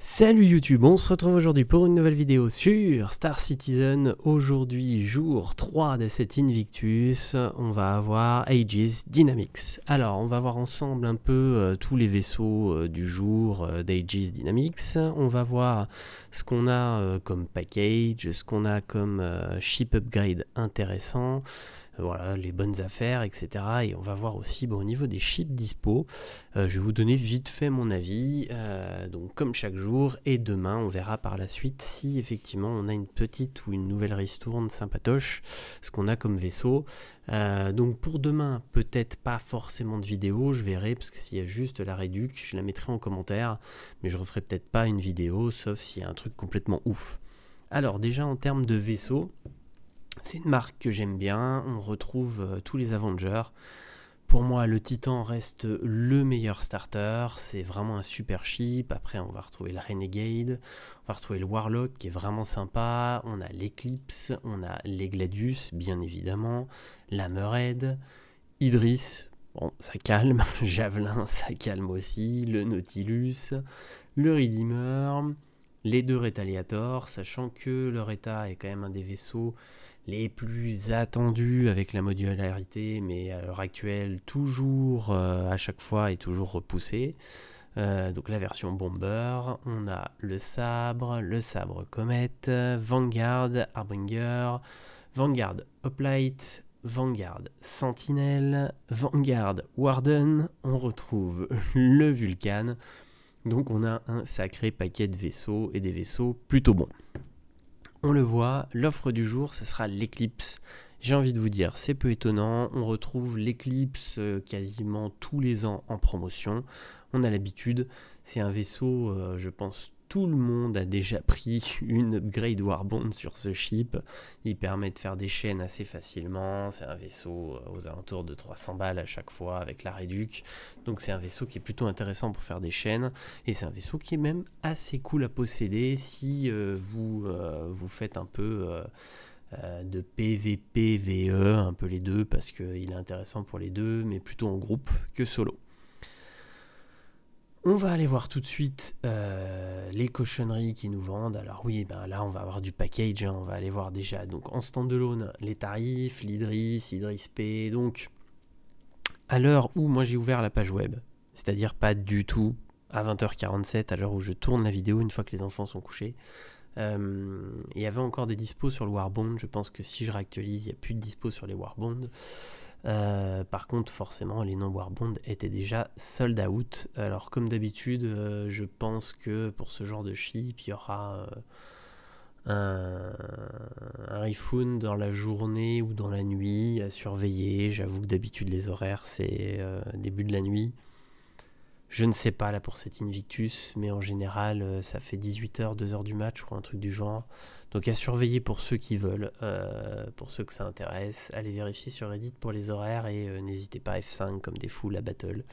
Salut YouTube, on se retrouve aujourd'hui pour une nouvelle vidéo sur Star Citizen. Aujourd'hui, jour 3 de cet Invictus, on va avoir Aegis Dynamics. Alors, on va voir ensemble un peu tous les vaisseaux du jour d'Aegis Dynamics. On va voir ce qu'on a comme package, ce qu'on a comme ship upgrade intéressant. Voilà, les bonnes affaires, etc. Et on va voir aussi au niveau des chips dispo. Je vais vous donner vite fait mon avis, donc comme chaque jour. Et demain, on verra par la suite si effectivement on a une petite ou une nouvelle ristourne sympatoche, ce qu'on a comme vaisseau. Donc pour demain, peut-être pas forcément de vidéo, je verrai, parce que s'il y a juste la réduc, je la mettrai en commentaire. Mais je referai peut-être pas une vidéo, sauf s'il y a un truc complètement ouf. Alors déjà en termes de vaisseau, c'est une marque que j'aime bien, on retrouve tous les Avengers. Pour moi, le Titan reste le meilleur starter, c'est vraiment un super ship. Après, on va retrouver le Renegade, on va retrouver le Warlock qui est vraiment sympa, on a l'Eclipse, on a les Gladius, bien évidemment, l'Hammerhead, Idris, bon, ça calme, Javelin, ça calme aussi, le Nautilus, le Redeemer, les deux Retaliators, sachant que le Reta est quand même un des vaisseaux les plus attendus avec la modularité, mais à l'heure actuelle, toujours à chaque fois et toujours repoussé. Donc la version Bomber, on a le sabre Comet, Vanguard, Harbinger, Vanguard Hoplite, Vanguard Sentinelle, Vanguard Warden, on retrouve le Vulcan. Donc on a un sacré paquet de vaisseaux et des vaisseaux plutôt bons. On le voit, l'offre du jour, ce sera l'Eclipse. J'ai envie de vous dire, c'est peu étonnant, on retrouve l'Eclipse quasiment tous les ans en promotion. On a l'habitude, c'est un vaisseau, je pense tout le monde a déjà pris une upgrade Warbond sur ce ship. Il permet de faire des chaînes assez facilement, c'est un vaisseau aux alentours de 300 balles à chaque fois avec la réduc. Donc c'est un vaisseau qui est plutôt intéressant pour faire des chaînes, et c'est un vaisseau qui est même assez cool à posséder si vous faites un peu de PVP, VE, un peu les deux, parce qu'il est intéressant pour les deux, mais plutôt en groupe que solo. On va aller voir tout de suite les cochonneries qui nous vendent. Alors oui, ben là on va avoir du package, hein. On va aller voir déjà donc en standalone les tarifs, l'Idris, Idris P. Donc à l'heure où moi j'ai ouvert la page web, c'est-à-dire pas du tout à 20h47, à l'heure où je tourne la vidéo une fois que les enfants sont couchés, il y avait encore des dispos sur le Warbond. Je pense que si je réactualise, il n'y a plus de dispo sur les Warbond. Par contre, forcément, les non-Warbond étaient déjà sold out. Alors, comme d'habitude, je pense que pour ce genre de ship, il y aura un refund dans la journée ou dans la nuit à surveiller. J'avoue que d'habitude, les horaires, c'est début de la nuit. Je ne sais pas là pour cet Invictus, mais en général, ça fait 18h, 2h du match, je crois, un truc du genre. Donc à surveiller pour ceux qui veulent, pour ceux que ça intéresse. Allez vérifier sur Reddit pour les horaires et n'hésitez pas F5 comme des fous la battle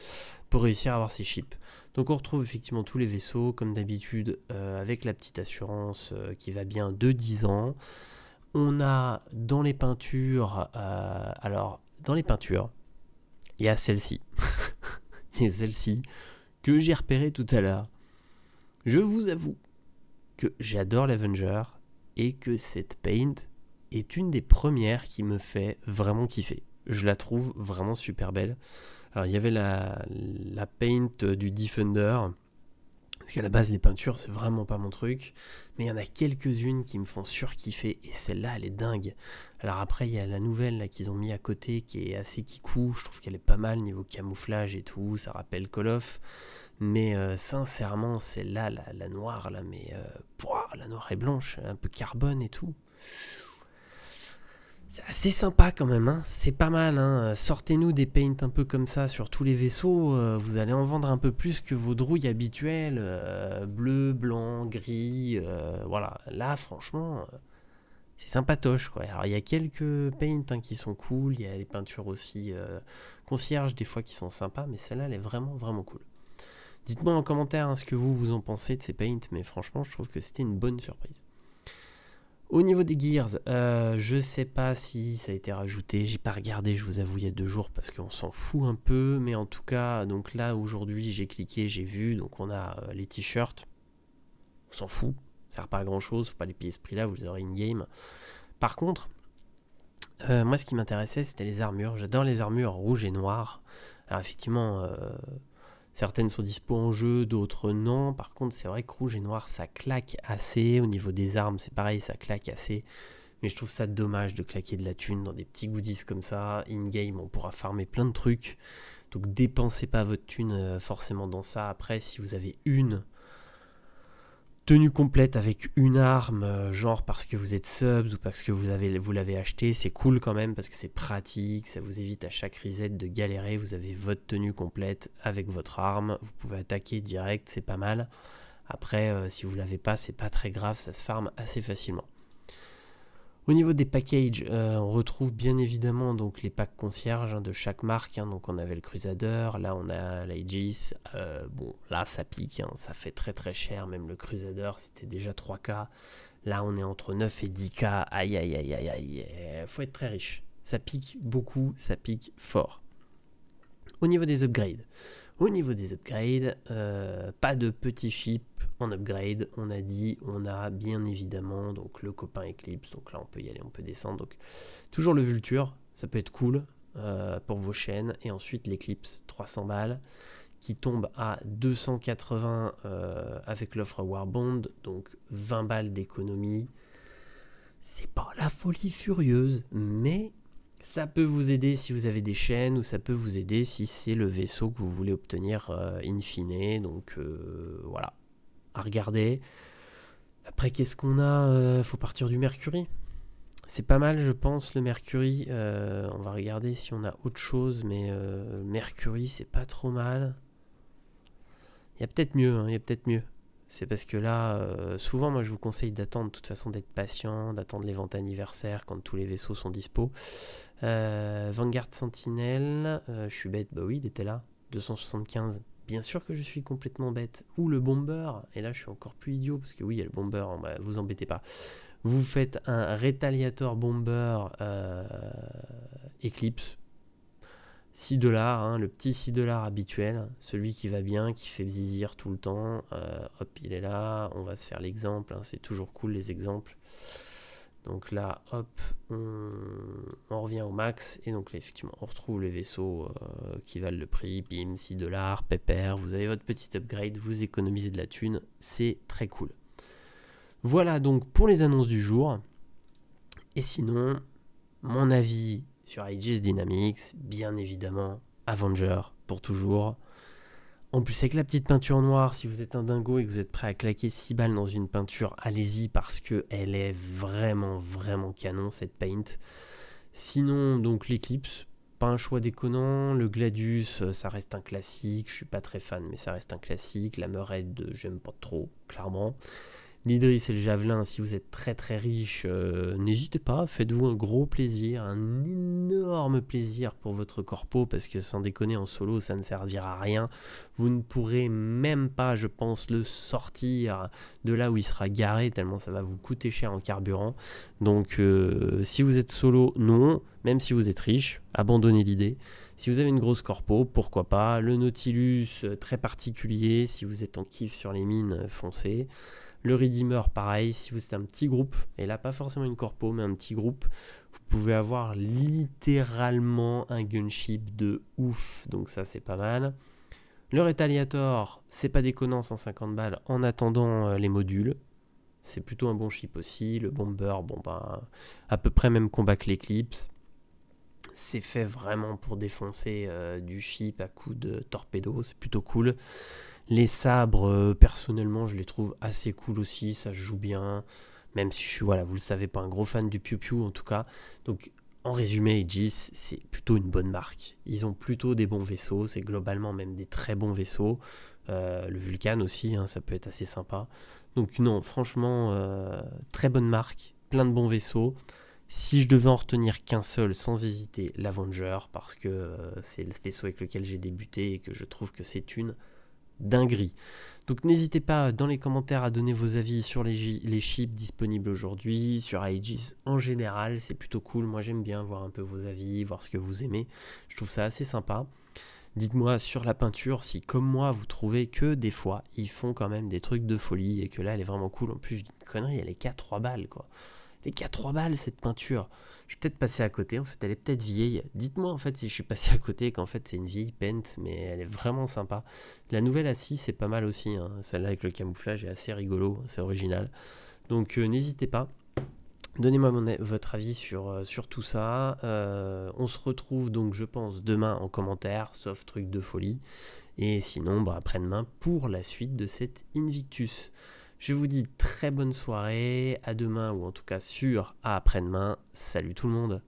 pour réussir à avoir ces chips. Donc on retrouve effectivement tous les vaisseaux, comme d'habitude, avec la petite assurance qui va bien de 10 ans. On a dans les peintures, alors dans les peintures, il y a celle-ci. Et celle-ci que j'ai repérée tout à l'heure. Je vous avoue que j'adore l'Avenger et que cette paint est une des premières qui me fait vraiment kiffer. Je la trouve vraiment super belle. Alors il y avait la paint du Defender, parce qu'à la base les peintures c'est vraiment pas mon truc, mais il y en a quelques-unes qui me font surkiffer et celle-là elle est dingue. Alors après il y a la nouvelle là qu'ils ont mis à côté qui est assez kikou, je trouve qu'elle est pas mal niveau camouflage et tout, ça rappelle Call of, mais sincèrement celle-là, la noire là, mais la noire et blanche, un peu carbone et tout. C'est assez sympa quand même, hein. C'est pas mal, hein. Sortez-nous des paints un peu comme ça sur tous les vaisseaux, vous allez en vendre un peu plus que vos drouilles habituelles, bleu, blanc, gris, voilà. Là franchement, c'est sympatoche quoi. Alors il y a quelques paints hein, qui sont cool, il y a des peintures aussi concierge des fois qui sont sympas, mais celle-là elle est vraiment vraiment cool. Dites-moi en commentaire hein, ce que vous en pensez de ces paints, mais franchement je trouve que c'était une bonne surprise. Au niveau des gears, je sais pas si ça a été rajouté, j'ai pas regardé, je vous avoue, il y a 2 jours parce qu'on s'en fout un peu, mais en tout cas, donc là aujourd'hui j'ai cliqué, j'ai vu, donc on a les t-shirts, s'en fout, ça sert pas à grand chose, faut pas les payer ce prix là, vous les aurez in-game. Par contre, moi ce qui m'intéressait c'était les armures, j'adore les armures rouges et noires. Alors effectivement, certaines sont dispo en jeu, d'autres non, par contre c'est vrai que rouge et noir ça claque assez, au niveau des armes c'est pareil, ça claque assez. Mais je trouve ça dommage de claquer de la thune dans des petits goodies comme ça. In-game, on pourra farmer plein de trucs. Donc dépensez pas votre thune forcément dans ça. Après, si vous avez une tenue complète avec une arme, genre parce que vous êtes subs ou parce que vous l'avez acheté, c'est cool quand même parce que c'est pratique. Ça vous évite à chaque reset de galérer. Vous avez votre tenue complète avec votre arme. Vous pouvez attaquer direct, c'est pas mal. Après, si vous l'avez pas, c'est pas très grave. Ça se farme assez facilement. Au niveau des packages, on retrouve bien évidemment donc, les packs concierges de chaque marque. Donc on avait le Crusader, là on a l'Aegis. Bon, là ça pique, ça fait très très cher. Même le Crusader c'était déjà 3K. Là on est entre 9 et 10K. Aïe aïe aïe aïe aïe. Faut être très riche. Ça pique beaucoup, ça pique fort. Au niveau des upgrades. Pas de petits chips en upgrade. On a dit, on a bien évidemment donc le copain Eclipse. Donc là, on peut y aller, on peut descendre. Donc toujours le Vulture, ça peut être cool pour vos chaînes. Et ensuite l'Eclipse, 300 balles, qui tombe à 280 avec l'offre Warbond. Donc 20 balles d'économie. C'est pas la folie furieuse, mais ça peut vous aider si vous avez des chaînes ou ça peut vous aider si c'est le vaisseau que vous voulez obtenir in fine. Donc voilà, à regarder. Après, qu'est-ce qu'on a faut partir du Mercury. C'est pas mal, je pense, le Mercury. On va regarder si on a autre chose, mais Mercury, c'est pas trop mal. Il y a peut-être mieux, il y a peut-être mieux. C'est parce que là, souvent, moi, je vous conseille d'attendre, de toute façon, d'être patient, d'attendre les ventes anniversaires quand tous les vaisseaux sont dispo. Vanguard Sentinel, je suis bête, bah oui, il était là, 275. Bien sûr que je suis complètement bête. Ou le Bomber, et là, je suis encore plus idiot, parce que oui, il y a le Bomber, bah, vous embêtez pas. Vous faites un Retaliator Bomber Eclipse. 6 $, le petit 6 $ habituel, celui qui va bien, qui fait zizir tout le temps. Hop, il est là, on va se faire l'exemple, c'est toujours cool les exemples. Donc là, hop, on revient au max, et donc là, effectivement, on retrouve les vaisseaux qui valent le prix, bim, 6 $, pépère, vous avez votre petit upgrade, vous économisez de la thune, c'est très cool. Voilà donc pour les annonces du jour, et sinon, mon avis sur Aegis Dynamics, bien évidemment, Avenger pour toujours. En plus, avec la petite peinture noire, si vous êtes un dingo et que vous êtes prêt à claquer 6 balles dans une peinture, allez-y parce qu'elle est vraiment, vraiment canon cette paint. Sinon, donc l'Eclipse, pas un choix déconnant. Le Gladius, ça reste un classique. Je suis pas très fan, mais ça reste un classique. La Meurette, j'aime pas trop, clairement. L'Idris et le Javelin, si vous êtes très très riche, n'hésitez pas, faites-vous un gros plaisir, un énorme plaisir pour votre corpo, parce que sans déconner en solo, ça ne servira à rien. Vous ne pourrez même pas, je pense, le sortir de là où il sera garé, tellement ça va vous coûter cher en carburant. Donc si vous êtes solo, non, même si vous êtes riche, abandonnez l'idée. Si vous avez une grosse corpo, pourquoi pas. Le Nautilus, très particulier, si vous êtes en kiff sur les mines, foncez. Le Redeemer, pareil, si vous êtes un petit groupe, et là pas forcément une corpo, mais un petit groupe, vous pouvez avoir littéralement un gunship de ouf, donc ça c'est pas mal. Le Retaliator, c'est pas déconnant, 150 balles en attendant les modules, c'est plutôt un bon ship aussi. Le Bomber, bon bah à peu près même combat que l'Eclipse. C'est fait vraiment pour défoncer du ship à coups de torpedo, c'est plutôt cool. Les sabres, personnellement, je les trouve assez cool aussi, ça se joue bien, même si je suis, voilà, vous le savez, pas un gros fan du piou-piou en tout cas. Donc, en résumé, Aegis, c'est plutôt une bonne marque. Ils ont plutôt des bons vaisseaux, c'est globalement même des très bons vaisseaux. Le Vulcan aussi, ça peut être assez sympa. Donc non, franchement, très bonne marque, plein de bons vaisseaux. Si je devais en retenir qu'un seul, sans hésiter, l'Avenger, parce que c'est le vaisseau avec lequel j'ai débuté et que je trouve que c'est une dinguerie. Donc n'hésitez pas dans les commentaires à donner vos avis sur les chips disponibles aujourd'hui, sur Aegis en général, c'est plutôt cool. Moi j'aime bien voir un peu vos avis, voir ce que vous aimez, je trouve ça assez sympa. Dites-moi sur la peinture si, comme moi, vous trouvez que des fois, ils font quand même des trucs de folie et que là, elle est vraiment cool. En plus, je dis une connerie, elle est qu'à 3 balles, quoi. Elle est qu'à 3 balles, cette peinture. Je suis peut-être passé à côté, en fait, elle est peut-être vieille. Dites-moi, en fait, si je suis passé à côté, qu'en fait, c'est une vieille paint, mais elle est vraiment sympa. La nouvelle assis, c'est pas mal aussi, hein. Celle-là avec le camouflage est assez rigolo, c'est original. Donc, n'hésitez pas. Donnez-moi votre avis sur tout ça. On se retrouve donc, je pense, demain en commentaire, sauf truc de folie. Et sinon, après-demain pour la suite de cette Invictus. Je vous dis très bonne soirée, à demain ou en tout cas à après-demain. Salut tout le monde!